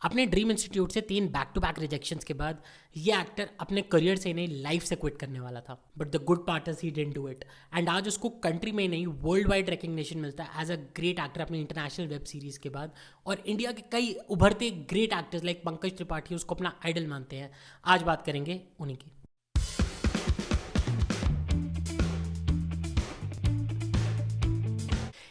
अपने dream institute से 3 back to back rejections के बाद ये एक्टर अपने करियर से नहीं लाइफ से क्विट करने वाला था, but the good part is he didn't do it. And आज उसको कंट्री में नहीं वर्ल्ड वाइड रिकग्निशन मिलता है एज अ ग्रेट एक्टर अपनी इंटरनेशनल वेब सीरीज के बाद। और इंडिया के कई उभरते great actors like Pankaj Tripathi उसको अपना आइडल मानते हैं। आज बात करेंगे उन्हीं की।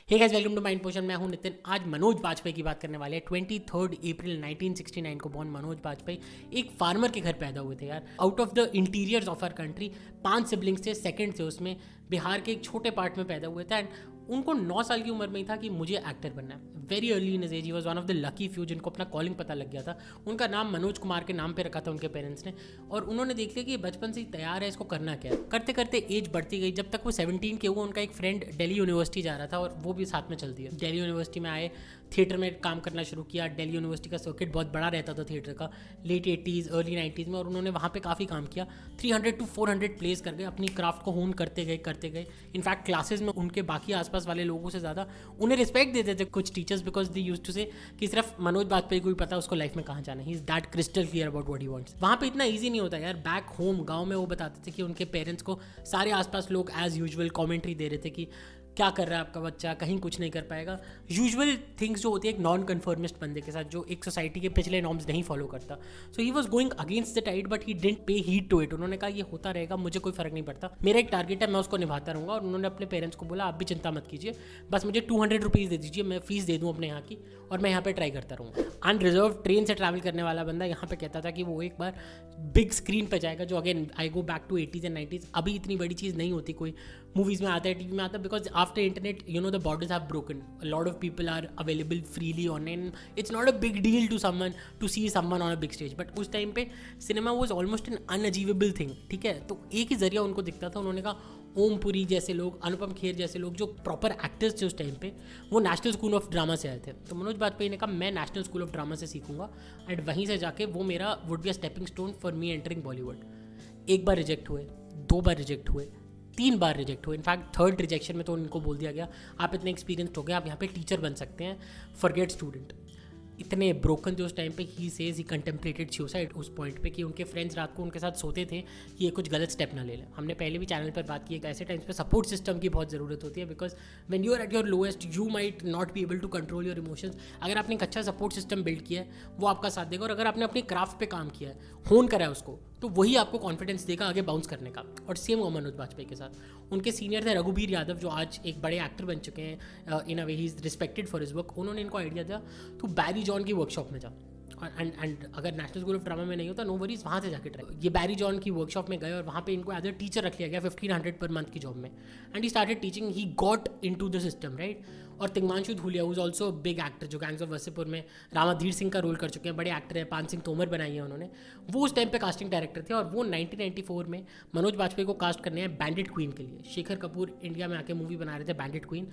Hey guys, welcome to Mind Potion. मैं हूं नितिन। आज मनोज बाजपेयी की बात करने वाले हैं। 23 अप्रैल 1969 को बॉर्न मनोज बाजपेयी एक फार्मर के घर पैदा हुए थे यार। Out of the interiors of our country 5 siblings थे, सेकंड थे उसमें, बिहार के एक छोटे पार्ट में पैदा हुए थे। एंड उनको 9 साल की उम्र में ही था कि मुझे एक्टर बनना है। Very early in age he was one of the lucky few जिनको अपना कॉलिंग पता लग गया था। उनका नाम मनोज कुमार के नाम पे रखा था उनके पेरेंट्स ने, और उन्होंने देख लिया कि ये बचपन से ही तैयार है, इसको करना क्या है। करते करते एज बढ़ती गई। जब तक वो 17 के हुए, उनका एक फ्रेंड दिल्ली यूनिवर्सिटी जा रहा था और वो भी साथ में चल दिया। दिल्ली यूनिवर्सिटी में आए, थिएटर में काम करना शुरू किया। दिल्ली यूनिवर्सिटी का सर्किट बहुत बड़ा रहता था थिएटर का, लेट 80s अर्ली 90s में, और उन्होंने वहाँ पे काफ़ी काम किया। 300 to 400 प्लेस कर गए, अपनी क्राफ्ट को होन करते गए। इनफैक्ट क्लासेस में उनके बाकी आसपास वाले लोगों से ज़्यादा उन्हें रिस्पेक्ट देते थे कुछ teachers, because they used to say कि सिर्फ मनोज बाजपेयी को ही पता है उसको लाइफ में कहाँ जाना है। He is that crystal clear about what he wants. वहाँ पे इतना ईजी नहीं होता यार। बैक होम गाँव में वो बताते थे कि उनके पेरेंट्स को सारे आसपास लोग एज यूजुअल कॉमेंट्री दे रहे थे कि क्या कर रहा है आपका बच्चा, कहीं कुछ नहीं कर पाएगा। यूजुअल थिंग्स जो होती है एक नॉन कन्फर्मिस्ट बंदे के साथ, जो एक सोसाइटी के पिछले नॉर्म्स नहीं फॉलो करता। So he was going against the tide, but he didn't pay heed to it. उन्होंने कहा ये होता रहेगा, मुझे कोई फर्क नहीं पड़ता, मेरा एक टारगेट है, मैं उसको निभाता रहूँगा। और उन्होंने अपने पेरेंट्स को बोला आप भी चिंता मत कीजिए, बस मुझे 200 रुपीज़ दे दीजिए, मैं फीस दे दूँ अपने यहाँ की, और मैं यहाँ पे ट्राई करता रहूँगा। अनरिजर्व ट्रेन से ट्रैवल करने वाला बंदा यहाँ पे कहता था कि वो एक बार बिग स्क्रीन पे जाएगा, जो again I go back to 80s and 90s। अभी इतनी बड़ी चीज़ नहीं होती, कोई मूवीज़ में आता है, टीवी में आता है, because after internet the borders have broken. A lot of people are available freely online. It's not a big deal to someone to see someone on a big stage. But उस time पे cinema was almost an unachievable thing. ठीक है, तो एक ही जरिया उनको दिखता था। उन्होंने कहा ओम पुरी जैसे लोग, अनुपम खेर जैसे लोग जो प्रॉपर एक्टर्स थे उस टाइम पे, वो नेशनल स्कूल ऑफ ड्रामा से आए थे। तो मनोज बाजपेयी ने कहा मैं नेशनल स्कूल ऑफ ड्रामा से सीखूंगा, एंड वहीं से जाके वो मेरा would be a stepping stone for me entering Bollywood. एक बार रिजेक्ट हुए, 2 बार रिजेक्ट हुए, 3 बार रिजेक्ट हुए। इनफैक्ट 3rd रिजेक्शन में तो उनको बोल दिया गया आप इतने एक्सपीरियंस्ड हो गए, आप यहाँ पे टीचर बन सकते हैं, फॉरगेट स्टूडेंट। इतने ब्रोकन थे उस टाइम पे, he says he contemplated suicide उस पॉइंट पे कि उनके फ्रेंड्स रात को उनके साथ सोते थे कि ये कुछ गलत स्टेप ना ले लें। हमने पहले भी चैनल पर बात की है, ऐसे टाइम्स पे सपोर्ट सिस्टम की बहुत ज़रूरत होती है, because when you are at your lowest you might not be able to control your emotions. अगर आपने एक अच्छा सपोर्ट सिस्टम बिल्ड किया है वो आपका साथ देगा, और अगर आपने अपनी क्राफ्ट पे काम किया है, होन करा है उसको, तो वही आपको कॉन्फिडेंस देगा आगे बाउंस करने का। और सेम हुआ मनोज बाजपेयी के साथ। उनके सीनियर थे रघुबीर यादव, जो आज एक बड़े एक्टर बन चुके हैं। In a way he is respected for his work. उन्होंने इनको आइडिया दिया तो बैरी जॉन की वर्कशॉप में जा, एंड अगर नेशनल स्कूल ऑफ ड्रामा में नहीं होता नो वरीज, वहाँ से जाके ट्राई। ये बैरी जॉन की वर्कशॉप में गए और वहाँ पे इनको एज अ टीचर रख लिया गया 1500 पर मंथ की जॉब में। And he started teaching, he got into the system, right. और Tigmanshu Dhulia who's also big actor, जो गैंग्स ऑफ वसीपुर में रामाधीर सिंह का रोल कर चुके हैं, बड़े एक्टर हैं, 5 सिंह तोमर बनाई है उन्होंने। वो उस टाइम पे कास्टिंग डायरेक्टर थे, और वो 1994 में मनोज बाजपेयी को कास्ट करने हैं बैंडिट क्वीन के लिए। शेखर कपूर इंडिया में आके मूवी बना रहे थे बैंडिट क्वीन,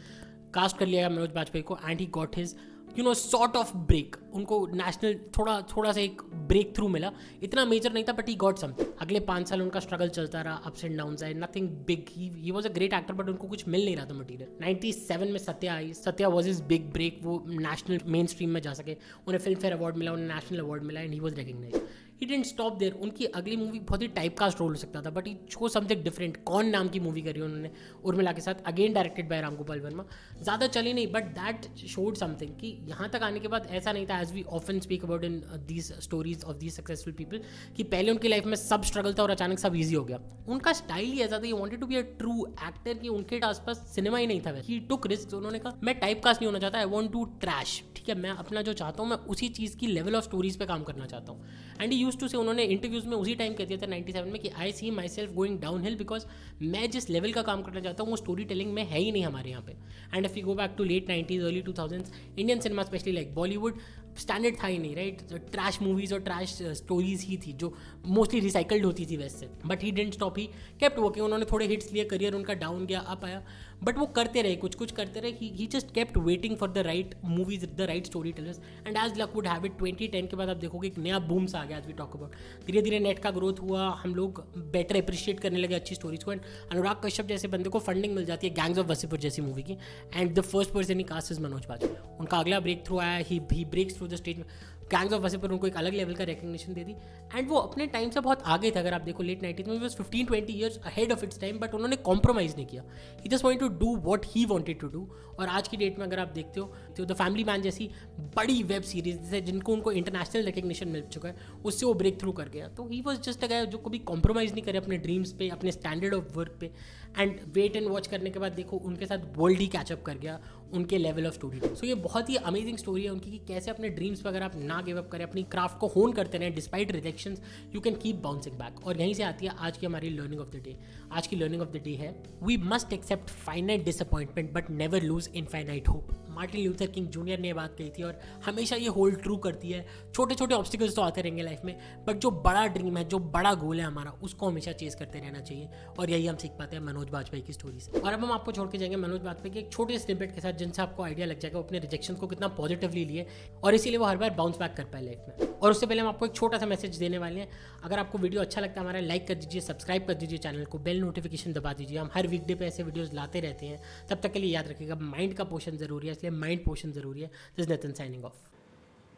कास्ट कर लिया मनोज बाजपेयी को, and he got his sort of break. उनको नेशनल थोड़ा सा एक ब्रेक थ्रू मिला, इतना मेजर नहीं था, बट ही गॉट समथिंग। अगले 5 साल उनका स्ट्रगल चलता रहा, अप्स एंड डाउन्स आए, nothing big. He was a great actor, but उनको कुछ मिल नहीं रहा था मटीरियल। 97 में सत्या आई, Satya was is big break, वो नेशनल मेन स्ट्रीम में जा सके, उन्हें फिल्म फेयर अवार्ड मिला, उन्हें नेशनल अवार्ड मिला, and he was recognise. He didn't stop there. उनकी अगली मूवी बहुत ही टाइप कास्ट रोल हो सकता था, but he show something different. कौन नाम की मूवी करी उन्होंने उर्मिला के साथ, again directed by Ram Gopal Verma. ज़्यादा चली नहीं, बट दैट शोड समथिंग कि यहाँ तक आने के बाद ऐसा नहीं था, as we often speak about in these stories of these successful people, कि पहले उनकी लाइफ में सब स्ट्रगल था और अचानक सब ईजी हो गया। उनका स्टाइल ही ऐसा था, he wanted to be a true actor, कि उनके आसपास सिनेमा ही नहीं था। He took risk. उन्होंने कहा मैं टाइप कास्ट नहीं होना चाहता, आई वांट टू ट्रैश। ठीक है, मैं अपना जो चाहता हूँ, मैं उसी चीज़ की लेवल ऑफ स्टोरीज पे काम करना चाहता हूँ। एंड ही यूज्ड टू से, उन्होंने इंटरव्यूज में उसी टाइम कह दिया था 97 में कि I see myself going downhill, because मैं जिस लेवल का काम करना चाहता हूँ वो स्टोरी टेलिंग में है ही नहीं हमारे यहाँ पे। And if you go back to late 90s early 2000s, Indian cinema specially like Bollywood standard था ही नहीं, राइट। ट्रैश मूवीज और ट्रैश स्टोरीज ही थी जो मोस्टली रिसाइकल्ड होती थी वैसे। But he didn't stop, he kept working. उन्होंने थोड़े हिट्स लिए, करियर उनका डाउन गया, अप आया, बट वो करते रहे, कुछ करते रहे। He just kept waiting for the right movies, the right storytellers, and as luck would have it 2010 के बाद आप देखोगे एक नया बूम्स आ गया। एज वी टॉक अबाउट, धीरे धीरे नेट का ग्रोथ हुआ, हम लोग बेटर अप्रिशिएट करने लगे अच्छी स्टोरीज को, एंड अनुराग कश्यप जैसे बंदे को फंडिंग मिल जाती है गैंग्स ऑफ वसीपुर जैसी मूवी की, and the first person he cast is Manoj Bajpayee. उनका अगला ब्रेक थ्रू आया, he breaks through the stage. Gangs of Wasseypur उनको एक अलग लेवल का रिकग्निशन दे दी, एंड वो अपने टाइम से बहुत आगे थे। अगर आप देखो लेट 90s में, was 15-20 years ahead of its time, but उन्होंने कॉम्प्रोमाइज़ नहीं किया। He just wanted to do what he wanted to do. और आज की डेट में अगर आप देखते हो तो द फैमिली मैन जैसी बड़ी वेब सीरीज है जिनको उनको इंटरनेशनल रिकग्निशन मिल चुका है, उससे वो ब्रेक थ्रू कर गया। तो ही वॉज जस्ट अ गाय जो कभी कॉम्प्रोमाइज़ नहीं करे अपने ड्रीम्स पे, अपने स्टैंडर्ड ऑफ वर्क पे, एंड वेट एंड वॉच करने के बाद देखो उनके साथ वर्ल्ड ही कैचअप कर गया उनके लेवल ऑफ स्टोरी। सो ये बहुत ही अमेजिंग स्टोरी है उनकी कि कैसे अपने ड्रीम्स पर अगर आप ना गिव अप करें, अपनी क्राफ्ट को होन करते रहें despite rejections, you can keep bouncing back. और यहीं से आती है आज की हमारी लर्निंग ऑफ द डे। आज की लर्निंग ऑफ द डे है we must accept finite disappointment but never lose infinite hope. Martin Luther King Junior ने बात कही थी और हमेशा ये होल्ड ट्रू करती है। छोटे छोटे ऑब्स्टिकल्स तो आते रहेंगे लाइफ में, बट जो बड़ा ड्रीम है, जो बड़ा गोल है हमारा, उसको हमेशा चेस करते रहना चाहिए। और यही हम सीख पाते हैं मनोज बाजपेयी की स्टोरी से। और अब हम आपको छोड़ के जाएंगे मनोज बाजपेयी के एक छोटे स्निपेट के साथ, जिनसे आपको आइडिया लग जाएगा वो अपने रिजेक्शन को कितना पॉजिटिवली लिए और इसीलिए वो हर बार बाउंस बैक कर पाए लाइफ में। और उससे पहले हम आपको एक छोटा सा मैसेज देने वाले हैं। अगर आपको वीडियो अच्छा लगता है हमारा, लाइक कर दीजिए, सब्सक्राइब कर दीजिए चैनल को, बेल नोटिफिकेशन दबा दीजिए। हम हर वीकडे पे ऐसे वीडियोस लाते रहते हैं। तब तक के लिए याद रखिएगा माइंड का पोषण जरूरी है, इसलिए माइंड पोषण जरूरी है। This is Nitin signing off.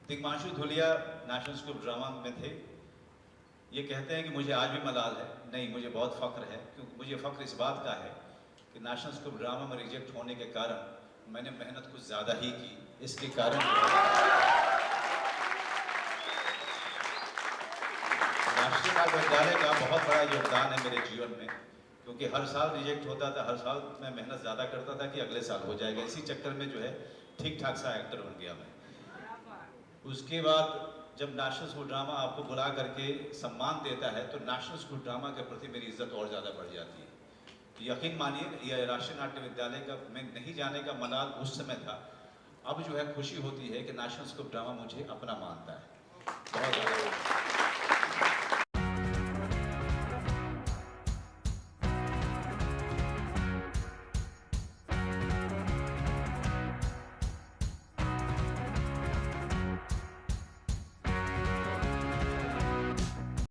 Tigmanshu Dhulia national school drama में थे। ये कहते हैं कि मुझे आज भी मलाल है। नहीं, मुझे बहुत फ़ख्र है, क्योंकि मुझे फ़ख्र इस बात का है कि नेशनल स्कूल ड्रामा में रिजेक्ट होने के कारण मैंने मेहनत कुछ ज़्यादा ही की। इसके कारण राष्ट्रीय नाट्य विद्यालय का बहुत बड़ा योगदान है मेरे जीवन में, क्योंकि हर साल रिजेक्ट होता था, हर साल मैं मेहनत ज़्यादा करता था कि अगले साल हो जाएगा। इसी चक्कर में जो है ठीक ठाक सा एक्टर बन गया मैं। उसके बाद जब नेशनल स्कूल ड्रामा आपको बुला करके सम्मान देता है तो नेशनल स्कूल ड्रामा के प्रति मेरी इज्जत और ज़्यादा बढ़ जाती है। यकीन मानिए, यह राष्ट्रीय नाट्य विद्यालय का मैं नहीं जाने का मलाल उस समय था। अब जो है खुशी होती है कि नेशनल स्कूल ड्रामा मुझे अपना मानता है।